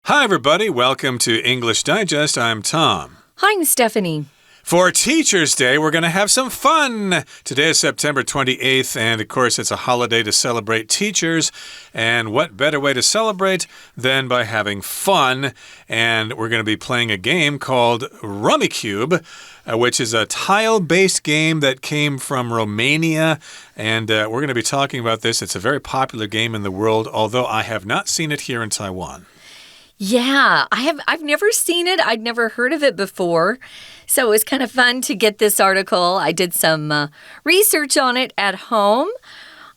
Hi, everybody. Welcome to English Digest. I'm Tom. Hi, I'm Stephanie. For Teacher's Day, we're going to have some fun. Today is September 28th, and of course, it's a holiday to celebrate teachers. And what better way to celebrate than by having fun? And we're going to be playing a game called Rummikub, which is a tile-based game that came from Romania. And we're going to be talking about this. It's a very popular game in the world, although I have not seen it here in Taiwan. Yeah, I've never seen it. I'd never heard of it before. So it was kind of fun to get this article. I did some research on it at home.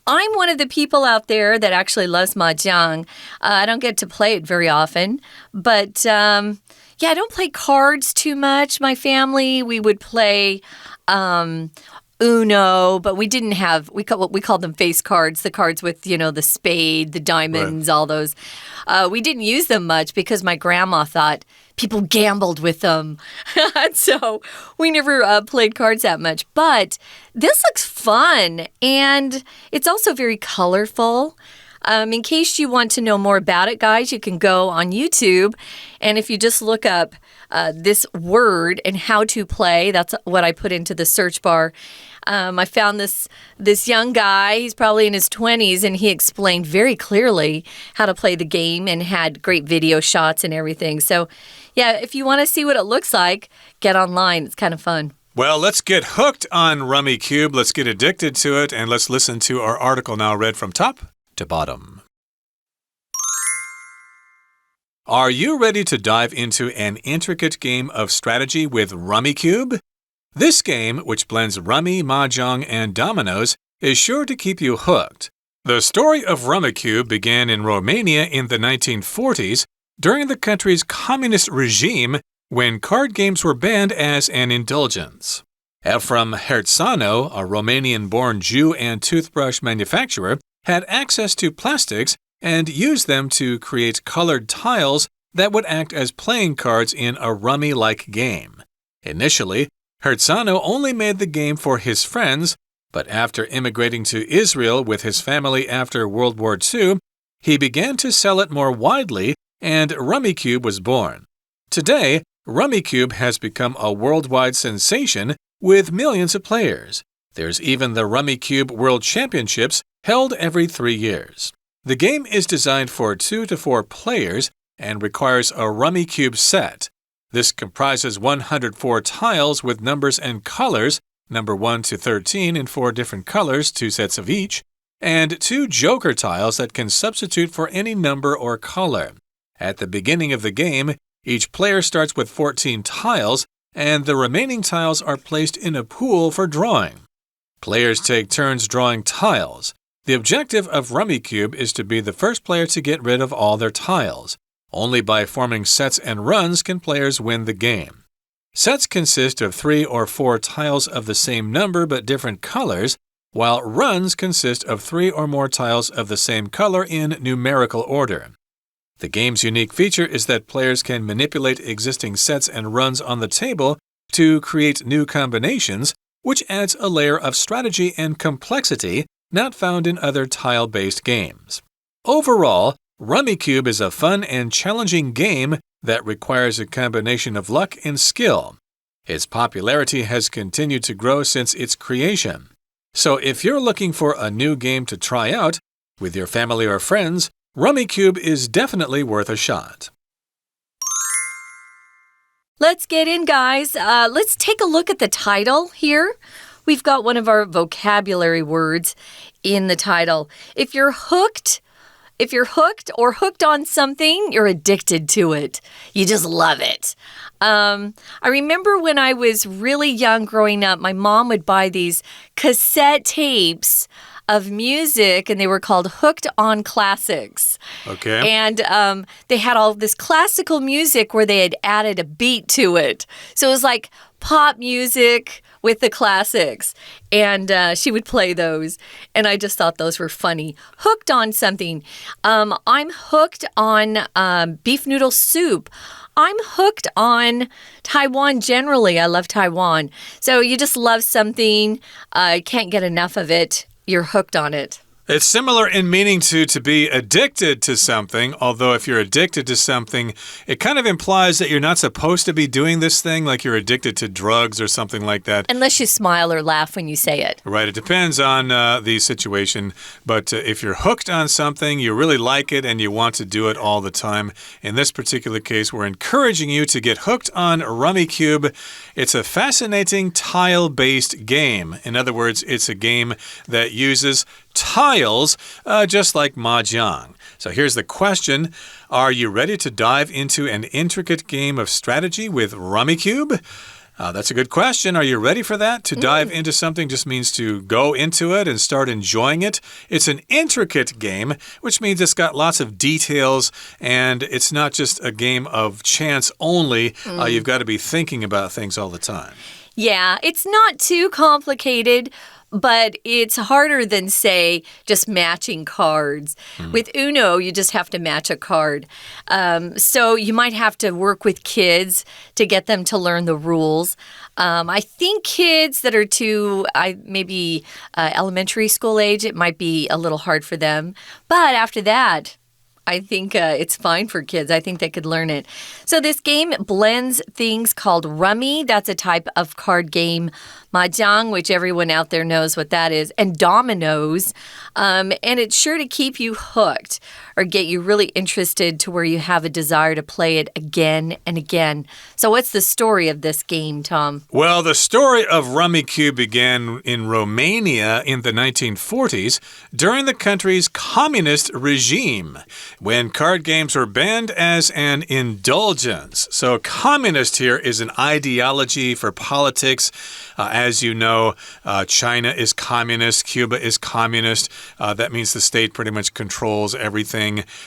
I'm one of the people out there that actually loves mahjong. I don't get to play it very often. But, yeah, I don't play cards too much. My family, we would play Uno, but we didn't have, we called them face cards, the cards with, the spade, the diamonds, all those. We didn't use them much because my grandma thought people gambled with them. So we never played cards that much. But this looks fun, and it's also very colorful. In case you want to know more about it, guys, you can go on YouTube, and if you just look up this word and how to play, that's what I put into the search bar. I found this young guy, he's probably in his 20s, and he explained very clearly how to play the game and had great video shots and everything. So, yeah, if you want to see what it looks like, get online. It's kind of fun. Well, let's get hooked on Rummikub. Let's get addicted to it, and let's listen to our article now read from top to bottom. Are you ready to dive into an intricate game of strategy with Rummikub? This game, which blends rummy, mahjong, and dominoes, is sure to keep you hooked. The story of Rummikub began in Romania in the 1940s during the country's communist regime when card games were banned as an indulgence. Efrem Herțanu, a Romanian-born Jew and toothbrush manufacturer, had access to plastics and used them to create colored tiles that would act as playing cards in a rummy-like game. Initially, Herțanu only made the game for his friends, but after immigrating to Israel with his family after World War II, he began to sell it more widely, and Rummikub was born. Today, Rummikub has become a worldwide sensation with millions of players. There's even the Rummikub World Championships held every 3 years. The game is designed for 2 to 4 players and requires a Rummikub set. This comprises 104 tiles with numbers and colors, number 1 to 13 in 4 different colors, 2 sets of each, and 2 joker tiles that can substitute for any number or color. At the beginning of the game, each player starts with 14 tiles, and the remaining tiles are placed in a pool for drawing. Players take turns drawing tiles. The objective of Rummikub is to be the first player to get rid of all their tiles. Only by forming sets and runs can players win the game. Sets consist of 3 or 4 tiles of the same number but different colors, while runs consist of 3 or more tiles of the same color in numerical order. The game's unique feature is that players can manipulate existing sets and runs on the table to create new combinations, which adds a layer of strategy and complexity not found in other tile-based games. Overall, Rummikub is a fun and challenging game that requires a combination of luck and skill. Its popularity has continued to grow since its creation. So if you're looking for a new game to try out with your family or friends, Rummikub is definitely worth a shot. Let's get in, guys. Let's take a look at the title here. We've got one of our vocabulary words in the title. If you're hooked or hooked on something, you're addicted to it. You just love it. I remember when I was really young growing up, my mom would buy these cassette tapes of music, and they were called Hooked on Classics. Okay. And they had all this classical music where they had added a beat to it. So it was like pop music with the classics, and she would play those, and I just thought those were funny. Hooked on something. I'm hooked on beef noodle soup. I'm hooked on Taiwan generally. I love Taiwan. So you just love something, can't get enough of it. You're hooked on it. It's similar in meaning to be addicted to something, although if you're addicted to something, it kind of implies that you're not supposed to be doing this thing, like you're addicted to drugs or something like that. Unless you smile or laugh when you say it. Right, it depends on the situation, but if you're hooked on something, you really like it and you want to do it all the time. In this particular case, we're encouraging you to get hooked on Rummikub. It's a fascinating tile-based game. In other words, it's a game that uses tiles, just like mahjong. So here's the question. Are you ready to dive into an intricate game of strategy with Rummikub? That's a good question. Are you ready for that? To dive into something just means to go into it and start enjoying it. It's an intricate game, which means it's got lots of details, and it's not just a game of chance only. You've got to be thinking about things all the time. Yeah, it's not too complicated, but it's harder than, say, just matching cards. With Uno, you just have to match a card. So you might have to work with kids to get them to learn the rules. I think kids that are maybe elementary school age, it might be a little hard for them. But after that, I think it's fine for kids. I think they could learn it. So this game blends things called rummy. That's a type of card game. Mahjong, which everyone out there knows what that is, and dominoes. And it's sure to keep you hooked or get you really interested to where you have a desire to play it again and again. So what's the story of this game, Tom? Well, the story of Rummikub began in Romania in the 1940s during the country's communist regime, when card games were banned as an indulgence. So communist here is an ideology for politics. As you know, China is communist, Cuba is communist. That means the state pretty much controls everything.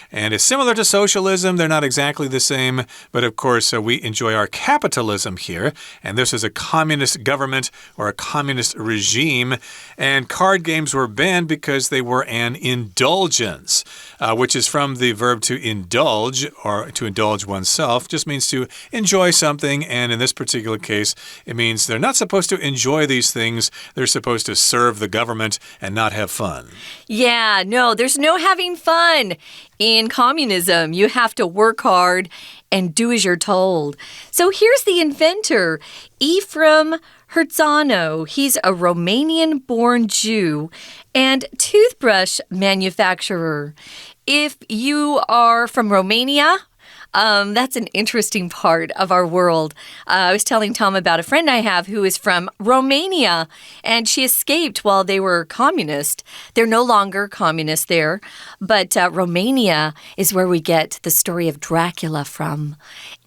And it's similar to socialism. They're not exactly the same. But of course, we enjoy our capitalism here. And this is a communist government or a communist regime. And card games were banned because they were an indulgence, which is from the verb to indulge, or to indulge oneself. Just means to enjoy something. And in this particular case, it means they're not supposed to enjoy these things. They're supposed to serve the government and not have fun. Yeah, no, there's no having fun in communism. You have to work hard and do as you're told. So here's the inventor, Ephraim Hertzano. He's a Romanian-born Jew and toothbrush manufacturer. If you are from Romania, that's an interesting part of our world. I was telling Tom about a friend I have who is from Romania, and she escaped while they were communist. They're no longer communist there, but Romania is where we get the story of Dracula from.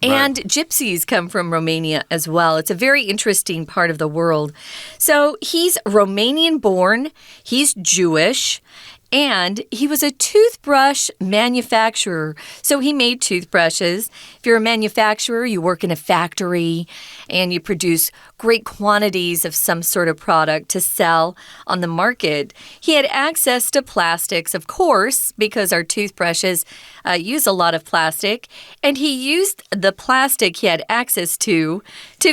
And gypsies come from Romania as well. It's a very interesting part of the world. So he's Romanian-born, he's Jewish, and he was a toothbrush manufacturer. So he made toothbrushes. If you're a manufacturer, you work in a factory and you produce great quantities of some sort of product to sell on the market. He had access to plastics, of course, because our toothbrushes use a lot of plastic. And he used the plastic he had access to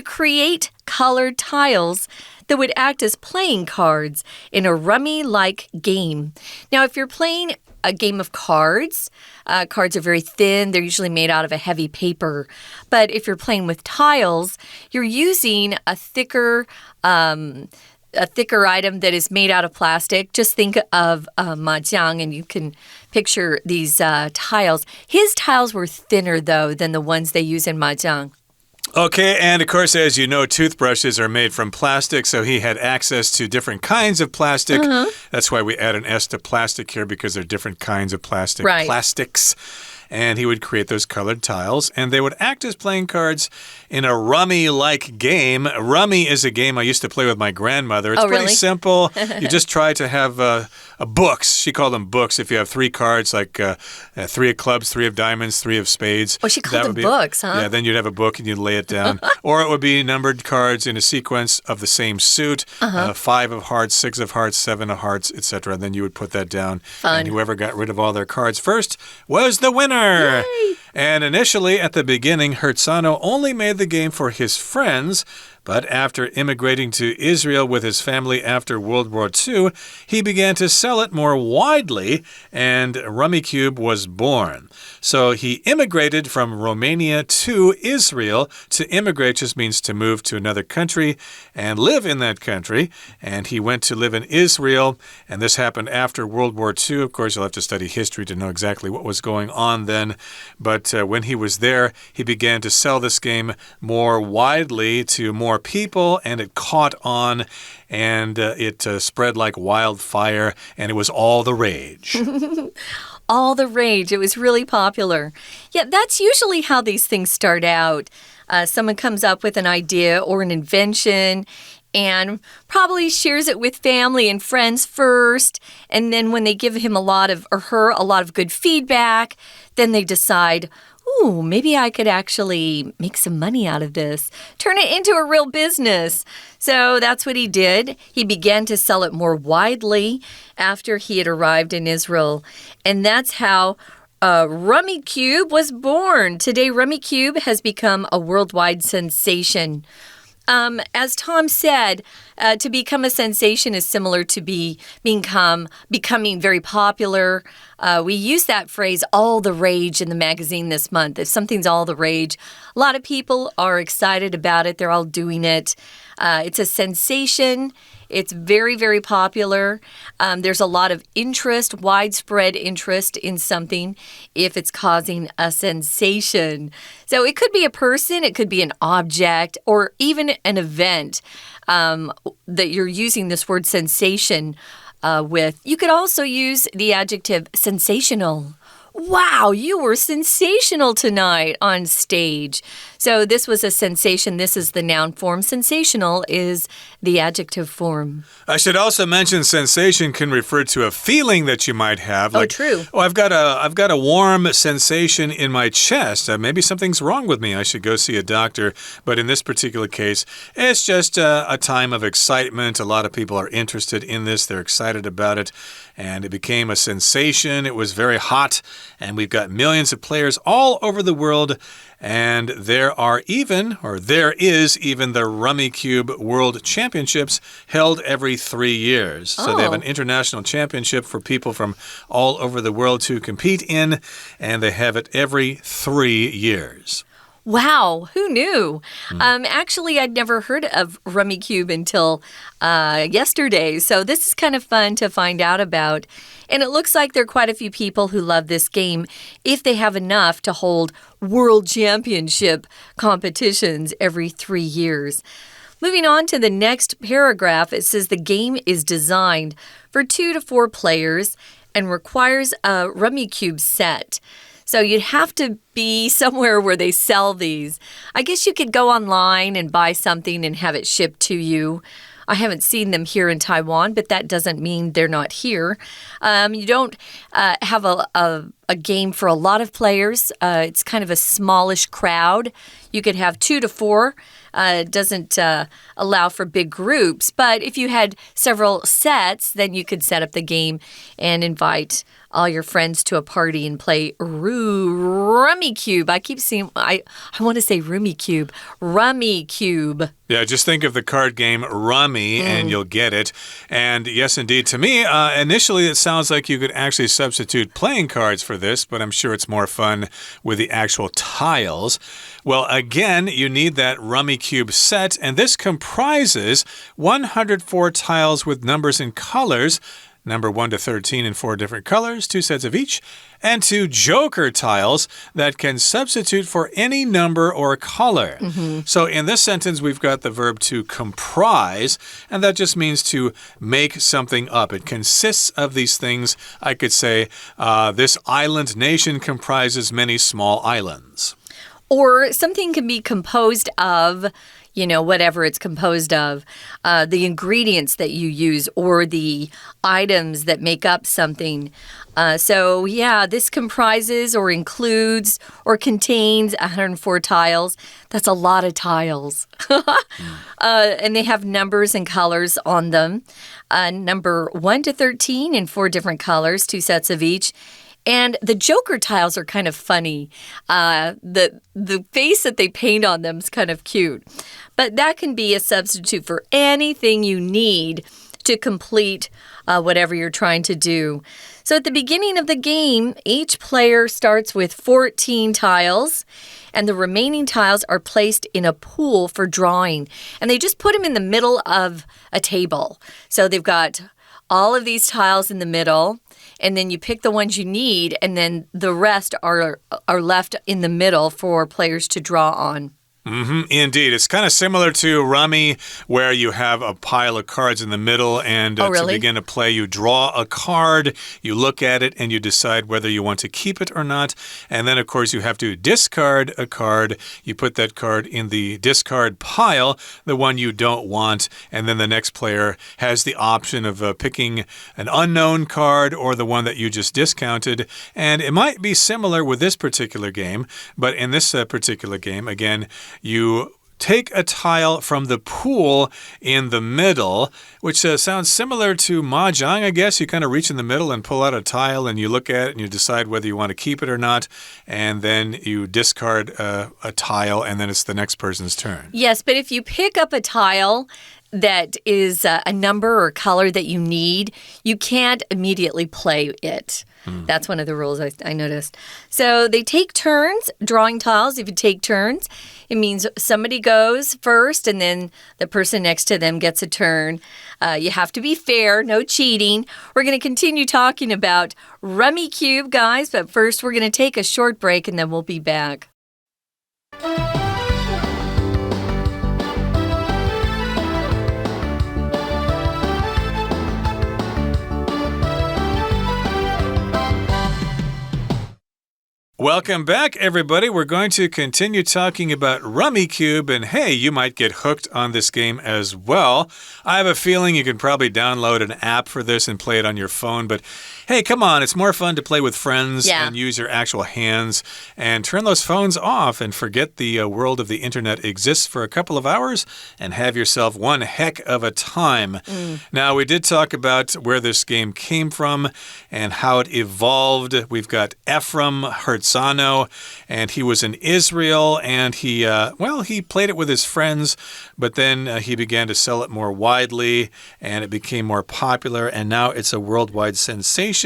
create colored tiles that would act as playing cards in a rummy-like game. Now, if you're playing a game of cards, cards are very thin. They're usually made out of a heavy paper. But if you're playing with tiles, you're using a thicker item that is made out of plastic. Just think of mahjong, and you can picture these tiles. His tiles were thinner, though, than the ones they use in mahjong. Okay, and of course, as you know, toothbrushes are made from plastic, so he had access to different kinds of plastic. That's why we add an S to plastic here, because there are different kinds of plastic. Right. Plastics. And he would create those colored tiles, and they would act as playing cards in a rummy-like game. Rummy is a game I used to play with my grandmother. It's pretty simple. You just try to have books. She called them books. If you have 3 cards, like 3 of clubs, 3 of diamonds, 3 of spades. Oh, she called them books, huh? Yeah, then you'd have a book and you'd lay it down. Or it would be numbered cards in a sequence of the same suit. 5 of hearts, 6 of hearts, 7 of hearts, etc. And then you would put that down. Fun. And whoever got rid of all their cards first was the winner. Yay! And initially, at the beginning, Hertzano only made the game for his friends. But after immigrating to Israel with his family after World War II, he began to sell it more widely, and Rummikub was born. So he immigrated from Romania to Israel. To immigrate just means to move to another country and live in that country. And he went to live in Israel, and this happened after World War II. Of course, you'll have to study history to know exactly what was going on then. But when he was there, he began to sell this game more widely to more people, and it caught on, and it spread like wildfire, and it was all the rage. All the rage. It was really popular. Yeah, that's usually how these things start out. Someone comes up with an idea or an invention and probably shares it with family and friends first, and then when they give him or her a lot of good feedback, then they decide, ooh, maybe I could actually make some money out of this. Turn it into a real business. So that's what he did. He began to sell it more widely after he had arrived in Israel. And that's how Rummikub was born. Today, Rummikub has become a worldwide sensation. As Tom said, to become a sensation is similar to becoming very popular. We use that phrase, all the rage, in the magazine this month. If something's all the rage, a lot of people are excited about it. They're all doing it. It's a sensation. It's very, very popular. There's a lot of interest, widespread interest in something if it's causing a sensation. So it could be a person, it could be an object, or even an event that you're using this word sensation with. You could also use the adjective sensational. Wow, you were sensational tonight on stage. So this was a sensation. This is the noun form. Sensational is the adjective form. I should also mention sensation can refer to a feeling that you might have. Like, true. Oh, I've got a warm sensation in my chest. Maybe something's wrong with me. I should go see a doctor. But in this particular case, it's just a time of excitement. A lot of people are interested in this. They're excited about it. And it became a sensation. It was very hot. And we've got millions of players all over the world. And there is even the Rummikub World Championships held every 3 years. So they have an international championship for people from all over the world to compete in, and they have it every 3 years. Wow, who knew? Actually, I'd never heard of Rummikub until yesterday, so this is kind of fun to find out about. And it looks like there are quite a few people who love this game if they have enough to hold world championship competitions every 3 years. Moving on to the next paragraph, it says the game is designed for 2 to 4 players and requires a Rummikub set. So you'd have to be somewhere where they sell these. I guess you could go online and buy something and have it shipped to you. I haven't seen them here in Taiwan, but that doesn't mean they're not here. You don't have a game for a lot of players. It's kind of a smallish crowd. You could have 2 to 4. It doesn't allow for big groups. But if you had several sets, then you could set up the game and invite all your friends to a party and play Rummikub. I keep saying, I want to say Rummikub. Rummikub. Yeah, just think of the card game Rummy and you'll get it. And yes, indeed, to me, initially it sounds like you could actually substitute playing cards for this, but I'm sure it's more fun with the actual tiles. Well, again, you need that Rummikub set, and this comprises 104 tiles with numbers and colors. Number 1 to 13 in 4 different colors, 2 sets of each, and 2 joker tiles that can substitute for any number or color. So in this sentence, we've got the verb to comprise, and that just means to make something up. It consists of these things. I could say, this island nation comprises many small islands. Or something can be composed of, whatever it's composed of, the ingredients that you use or the items that make up something. So, this comprises or includes or contains 104 tiles. That's a lot of tiles. And they have numbers and colors on them. Number 1 to 13 in 4 different colors, 2 sets of each. And the Joker tiles are kind of funny. The face that they paint on them is kind of cute. But that can be a substitute for anything you need to complete whatever you're trying to do. So at the beginning of the game, each player starts with 14 tiles, and the remaining tiles are placed in a pool for drawing. And they just put them in the middle of a table. So they've got all of these tiles in the middle, and then you pick the ones you need, and then the rest are left in the middle for players to draw on. Indeed. It's kind of similar to Rummy, where you have a pile of cards in the middle, and to begin to play, you draw a card, you look at it, and you decide whether you want to keep it or not. And then, of course, you have to discard a card. You put that card in the discard pile, the one you don't want, and then the next player has the option of picking an unknown card or the one that you just discounted. And it might be similar with this particular game, but in this particular game, again, you take a tile from the pool in the middle, which sounds similar to mahjong, I guess. You kind of reach in the middle and pull out a tile, and you look at it and you decide whether you want to keep it or not, and then you discard a tile, and then it's the next person's turn. Yes, but if you pick up a tile that is a number or color that you need, you can't immediately play it. That's one of the rules I noticed. So they take turns drawing tiles. If you take turns, it means somebody goes first and then the person next to them gets a turn. You have to be fair, no cheating. We're going to continue talking about Rummikub, guys, but first we're going to take a short break and then we'll be back. Welcome back, everybody. We're going to continue talking about Rummikub, and hey, you might get hooked on this game as well. I have a feeling you can probably download an app for this and play it on your phone, but hey, come on, it's more fun to play with friends and use your actual hands and turn those phones off and forget the world of the internet exists for a couple of hours and have yourself one heck of a time. Now, we did talk about where this game came from and how it evolved. We've got Ephraim Hertzano, and he was in Israel, and he played it with his friends, but then he began to sell it more widely, and it became more popular, and now it's a worldwide sensation.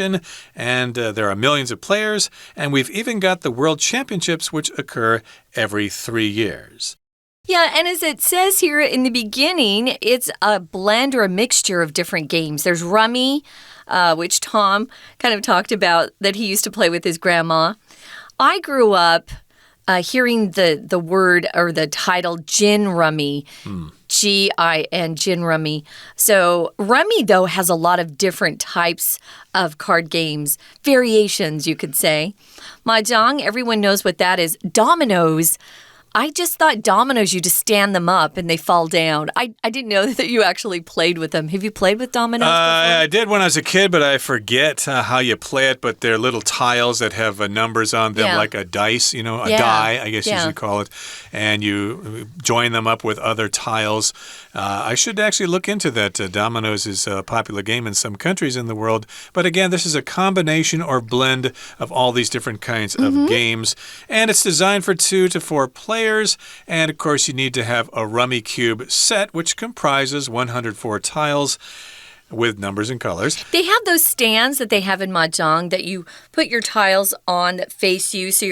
And there are millions of players, and we've even got the World Championships, which occur every 3 years. Yeah, and as it says here in the beginning, it's a blend or a mixture of different games. There's Rummy, which Tom kind of talked about that he used to play with his grandma. I grew up hearing the word or the title Gin Rummy. G-I-N, Gin Rummy. So Rummy, though, has a lot of different types of card games, variations, you could say. Mahjong, everyone knows what that is. Dominoes. I just thought dominoes, you just stand them up and they fall down. I didn't know that you actually played with them. Have you played with dominoes before? I did when I was a kid, but I forget how you play it. But they're little tiles that have numbers on them, like a dice, a die, I guess you should call it. And you join them up with other tiles. I should actually look into that. Dominoes is a popular game in some countries in the world. But again, this is a combination or blend of all these different kinds of games. And it's designed for 2 to 4 players. And, of course, you need to have a Rummikub set, which comprises 104 tiles with numbers and colors. They have those stands that they have in Mahjong that you put your tiles on that face you, so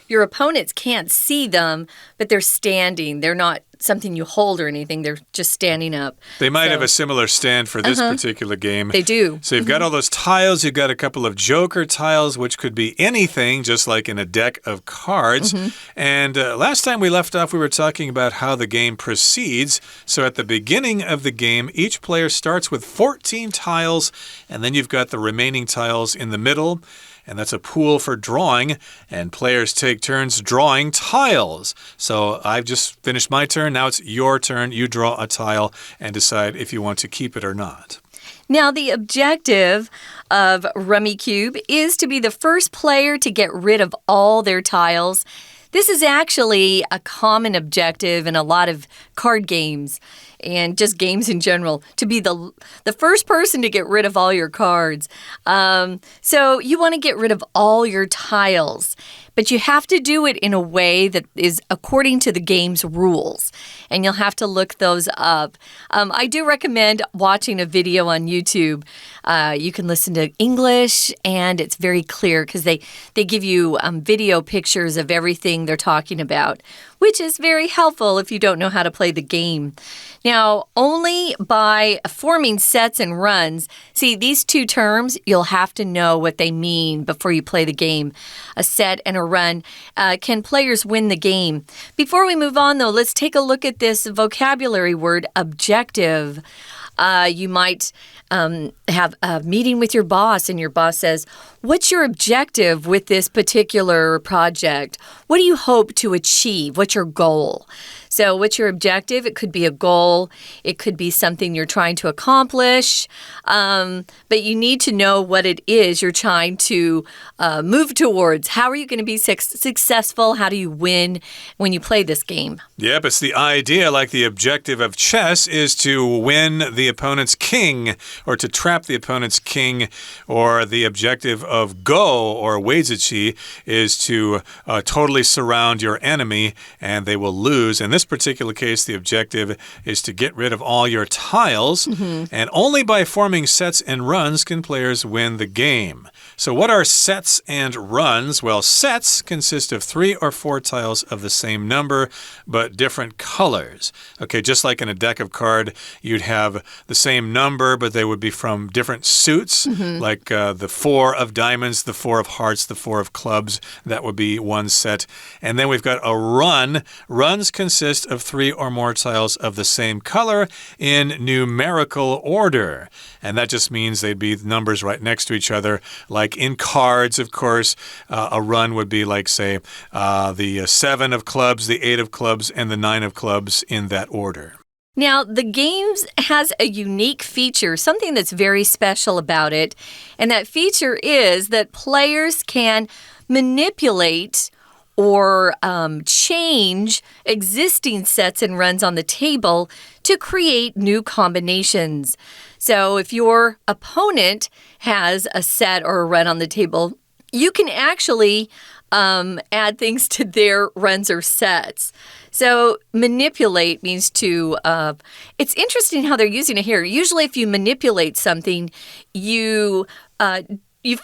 your opponents can't see them, but they're standing. They're not something you hold or anything. They're just standing up. They might have a similar stand for this particular game. They do. So you've got all those tiles. You've got a couple of joker tiles, which could be anything, just like in a deck of cards. And last time we left off, we were talking about how the game proceeds. So at the beginning of the game, each player starts with 14 tiles, and then you've got the remaining tiles in the middle. And that's a pool for drawing, and players take turns drawing tiles. So I've just finished my turn. Now it's your turn. You draw a tile and decide if you want to keep it or not. Now, the objective of Rummikub is to be the first player to get rid of all their tiles. This is actually a common objective in a lot of card games and just games in general, to be the first person to get rid of all your cards. So you want to get rid of all your tiles, but you have to do it in a way that is according to the game's rules, and you'll have to look those up. I do recommend watching a video on YouTube. You can listen to English, and it's very clear because they give you video pictures of everything they're talking about, which is very helpful if you don't know how to play the game. Now, only by forming sets and runs, see, these two terms, you'll have to know what they mean before you play the game. A set and a run. Can players win the game? Before we move on, though, let's take a look at this vocabulary word, objective. You might have a meeting with your boss, and your boss says, what's your objective with this particular project? What do you hope to achieve? What's your goal? So what's your objective? It could be a goal. It could be something you're trying to accomplish. But you need to know what it is you're trying to move towards. How are you going to be successful? How do you win when you play this game? Yep, it's the idea, like the objective of chess is to win the opponent's king, or to trap the opponent's king, or the objective of Go or weiziqi is to totally surround your enemy and they will lose. In this particular case, the objective is to get rid of all your tiles, and only by forming sets and runs can players win the game. So what are sets and runs? Well, sets consist of 3 or 4 tiles of the same number, but different colors. Okay, just like in a deck of cards, you'd have the same number, but they would be from different suits, like the 4 of diamonds, the 4 of hearts, the 4 of clubs. That would be one set. And then we've got a run. Runs consist of 3 or more tiles of the same color in numerical order. And that just means they'd be numbers right next to each other. Like in cards, of course, a run would be like, say, the 7 of clubs, the 8 of clubs, and the 9 of clubs in that order. Now, the game has a unique feature, something that's very special about it. And that feature is that players can manipulate or change existing sets and runs on the table to create new combinations. So if your opponent has a set or a run on the table, you can actually add things to their runs or sets. So manipulate means to, it's interesting how they're using it here. Usually if you manipulate something, you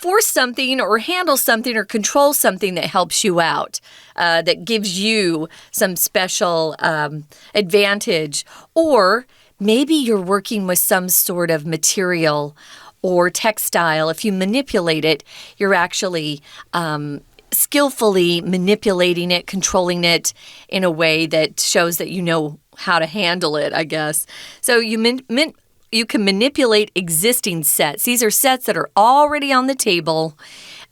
force something or handle something or control something that helps you out, that gives you some special advantage. Or maybe you're working with some sort of material or textile. If you manipulate it, you're actually skillfully manipulating it, controlling it in a way that shows that you know how to handle it, I guess. So you can manipulate existing sets. These are sets that are already on the table,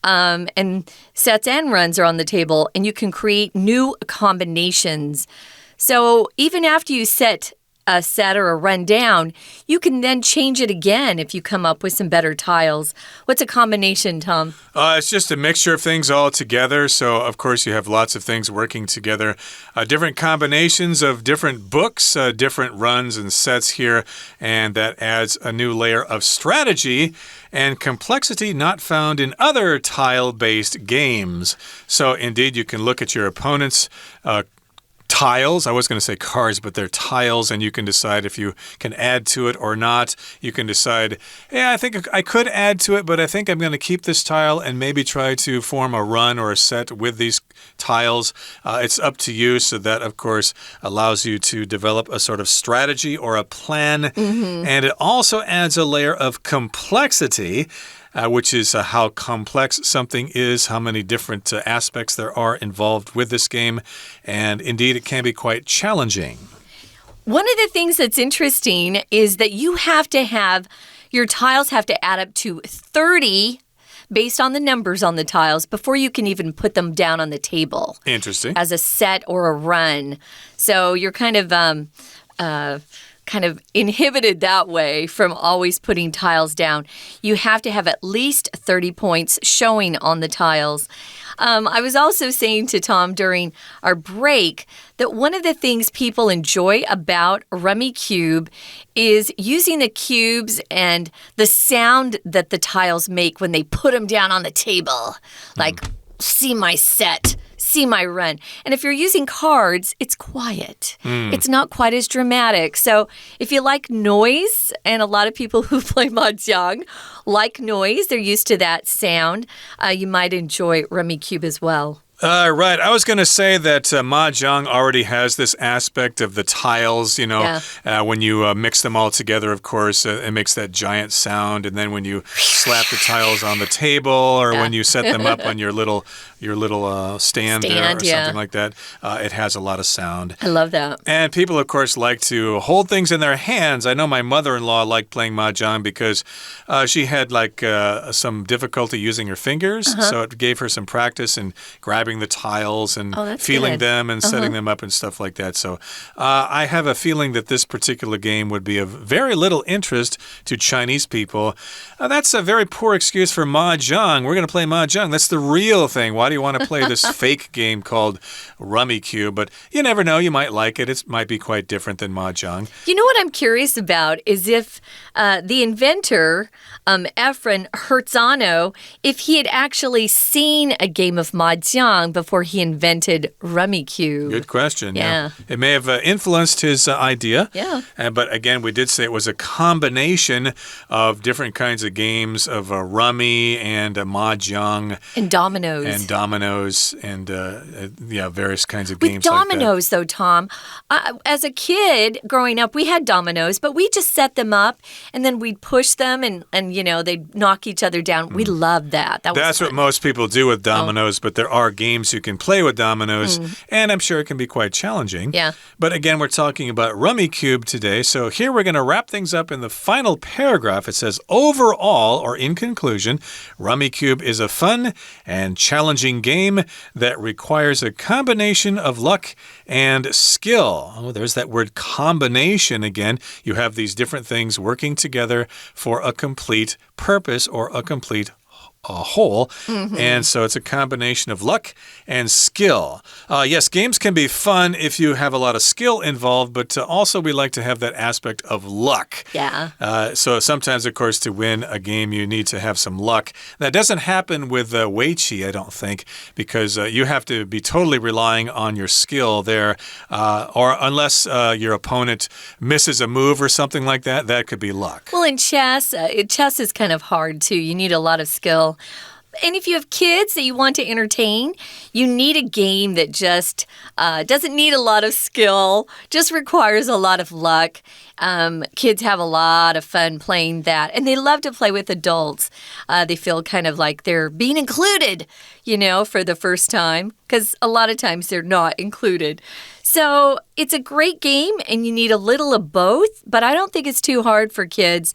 and sets and runs are on the table, and you can create new combinations. So even after you set a set or a run down, you can then change it again if you come up with some better tiles. What's a combination, Tom? It's just a mixture of things all together. So, of course, you have lots of things working together. Different combinations of different books, different runs and sets here, and that adds a new layer of strategy and complexity not found in other tile-based games. So, indeed, you can look at your opponent's tiles. I was going to say cards, but they're tiles, and you can decide if you can add to it or not. You can decide, yeah, I think I could add to it, but I think I'm going to keep this tile and maybe try to form a run or a set with these tiles. It's up to you, so that, of course, allows you to develop a sort of strategy or a plan, and it also adds a layer of complexity, which is how complex something is, how many different aspects there are involved with this game. And indeed, it can be quite challenging. One of the things that's interesting is that your tiles have to add up to 30 based on the numbers on the tiles before you can even put them down on the table. Interesting. As a set or a run. So you're kind of inhibited that way from always putting tiles down. You have to have at least 30 points showing on the tiles. I was also saying to Tom during our break that one of the things people enjoy about Rummikub is using the cubes and the sound that the tiles make when they put them down on the table. Like, see my set. See my run. And if you're using cards, it's quiet. It's not quite as dramatic. So if you like noise, and a lot of people who play mahjong like noise, they're used to that sound, you might enjoy Rummikub as well. Right. I was going to say that mahjong already has this aspect of the tiles, when you mix them all together, of course, it makes that giant sound. And then when you slap the tiles on the table or when you set them up on your little stand there or something like that, it has a lot of sound. I love that. And people, of course, like to hold things in their hands. I know my mother-in-law liked playing mahjong because she had some difficulty using her fingers. So it gave her some practice in grabbing the tiles and feeling them and setting them up and stuff like that. So I have a feeling that this particular game would be of very little interest to Chinese people. That's a very poor excuse for mahjong. We're going to play mahjong. That's the real thing. Why do you want to play this fake game called Rummikub? But you never know. You might like it. It might be quite different than mahjong. You know what I'm curious about is if the inventor, Efren Hertzano, if he had actually seen a game of mahjong before he invented Rummikub. Good question. Yeah. It may have influenced his idea. Yeah. But again, we did say it was a combination of different kinds of games of rummy and mahjong. And dominoes. And various kinds of games like that. With dominoes, though, Tom, as a kid growing up, we had dominoes, but we just set them up and then we'd push them and they'd knock each other down. We loved that. That's what most people do with dominoes, but there are games you can play with dominoes, and I'm sure it can be quite challenging. Yeah. But again, we're talking about Rummikub today, so here we're going to wrap things up in the final paragraph. It says, overall, or in conclusion, Rummikub is a fun and challenging game that requires a combination of luck and skill. Oh, there's that word combination again. You have these different things working together for a complete purpose or a complete whole. And so it's a combination of luck and skill. Yes, games can be fun if you have a lot of skill involved, but also we like to have that aspect of luck. Yeah. So sometimes, of course, to win a game, you need to have some luck. That doesn't happen with Weiqi, I don't think, because you have to be totally relying on your skill there, or unless your opponent misses a move or something like that, that could be luck. Well, in chess, chess is kind of hard, too. You need a lot of skill. And if you have kids that you want to entertain, you need a game that just doesn't need a lot of skill, just requires a lot of luck. Kids have a lot of fun playing that, and they love to play with adults. They feel kind of like they're being included, for the first time, because a lot of times they're not included. So it's a great game, and you need a little of both, but I don't think it's too hard for kids,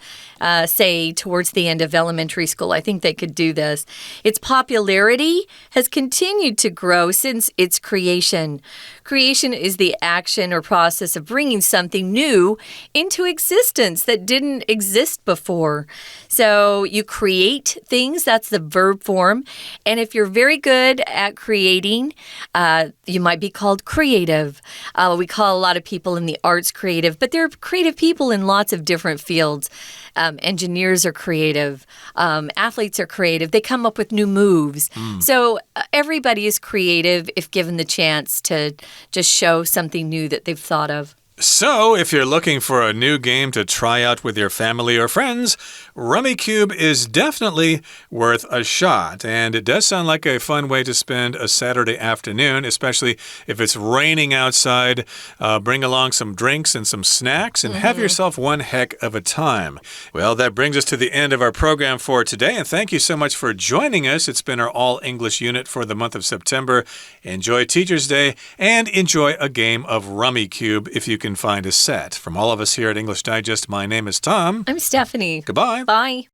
say, towards the end of elementary school. I think they could do this. Its popularity has continued to grow since its creation. Creation is the action or process of bringing something new into existence that didn't exist before. So you create things, that's the verb form. And if you're very good at creating, you might be called creative. We call a lot of people in the arts creative, but there are creative people in lots of different fields. Engineers are creative. Athletes are creative. They come up with new moves. So everybody is creative if given the chance to just show something new that they've thought of. So, if you're looking for a new game to try out with your family or friends, Rummikub is definitely worth a shot. And it does sound like a fun way to spend a Saturday afternoon, especially if it's raining outside. Bring along some drinks and some snacks and have yourself one heck of a time. Well, that brings us to the end of our program for today. And thank you so much for joining us. It's been our All English unit for the month of September. Enjoy Teacher's Day and enjoy a game of Rummikub if you can find a set. From all of us here at English Digest, my name is Tom. I'm Stephanie. Goodbye. Bye.